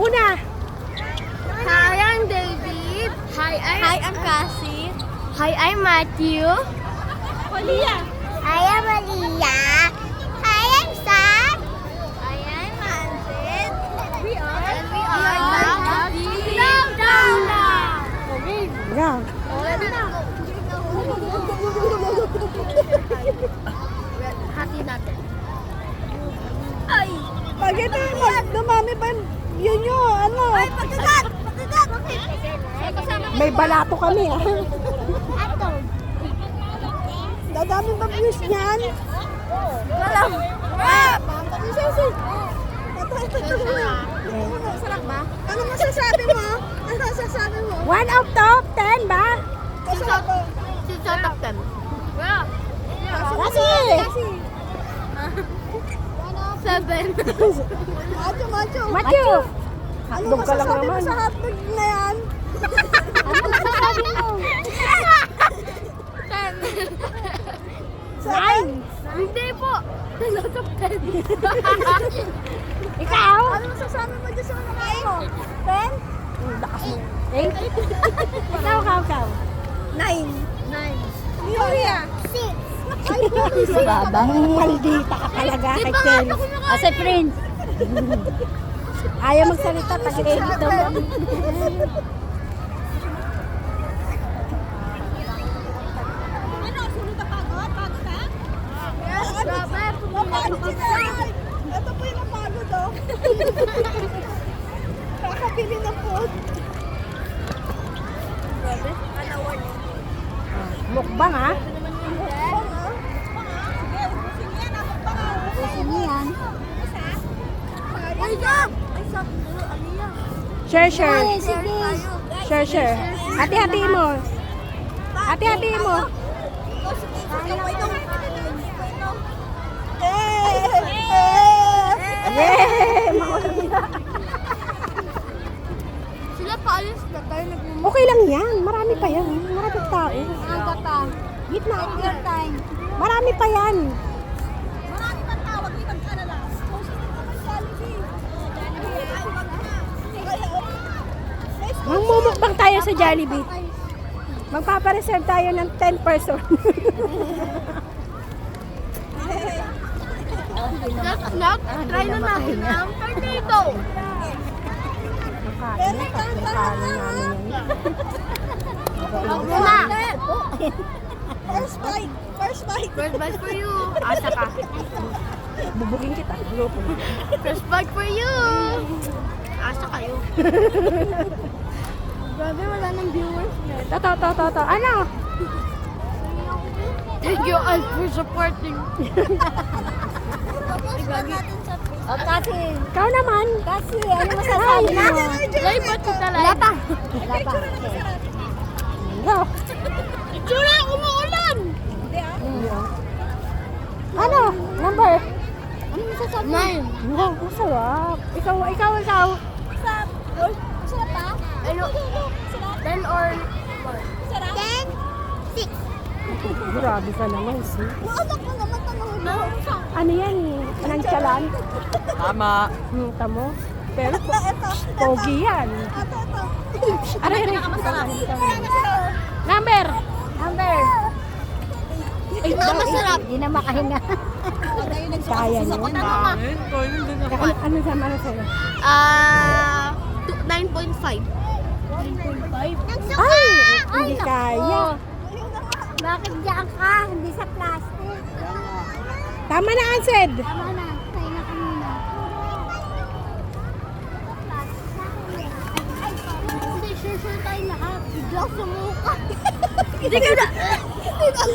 Una. Hi, I'm David. Hi, I'm Cassie. Hi, I'm Matthew. Olia. Hi, I'm Aliyah. Hi, I'm Sam. Hi, I'm Hansen. We are the Lola. Okay. Yeah. Hati natin. Ay! Bakit dumami pa yun yun? Ano? Ay, pagdagat! Pagdagat! May balato kami Ato. Dadami ba views niyan? Walang. Sarap ba? Ano masasabi mo? Ano masasabi mo? 1 out of 10 ba? Si Sotok Tem. Kasi! 7. Matthew! Ano Hotdog ka lang masasabi mo naman. sa hotdog na yan? Ano masasabi mo? 9! Hindi po. Sotok Tem. Ikaw? Ano masasabi mo dyan sa nakain mo? 10? 8? Ikaw. 9. 9. Julia? 6. Babang maldita ka talaga kay Ken. As a prince. Ayaw magsalita, tag-edit daw mo. Ano? Sunod na pagod? Pagod ha? Yes, grabe. Napagod si Nay. Ito po yung napagod oh. Kakabili ng food. Grabe. Kanawan niya. Mukbang ha? Sige, yan. Ay, Jack! Ay, sakto. Aliyah. Share. Sige. Share. Hati-hatiin mo. Hati-hatiin mo. Yay! Sila paalis na tayo nagmumukha. Okay lang yan. Marami pa yan. Maraming tao. Ang gata. Gitna. Your time. Marami pa yan. Marami pang tawag dito ang kanala. Mangmumukbang tayo sa Jollibee. Magpapareserve tayo ng 10 person. Knock. Try na natin ang tornado. Makain na. Pagkakain namin yan. Huwag mo na. First bite. First bite for you. Asa ka. Bubugin kita. Grupo. First bite for you. Asa kayo. Grabe, wala nang viewers. To. Ano? Thank you all for supporting. O kasi, Ikaw naman. kasi ano masasabi mo? Live ba ito talaga? Wala pa. Go. Itsura, umuulan! Ano? Number? Ano masasabi mo? 9. Wow, masarap. Ikaw. Sarap. Sarap pa? Ano? 10 or more? Sarap? 10? 6. Grabe ka naman, sis. Anak ko naman tanongin mo. Ano yan? Panangsalan? Tama. Tamo. Pero Ito. pogi yan. Ito. Aray. Number? Ay, masarap. Hindi na makahinga. Kaya niyo. Ano sa'yo? 9.5. 9.5? Ay! Hindi kaya. Bakit diyan ka? Hindi sa plastic. Tama na, Ansed. Tama na. Tayo na ka muna. Hindi, sure tayo lahat. Bigla sumuka. Hindi ka na.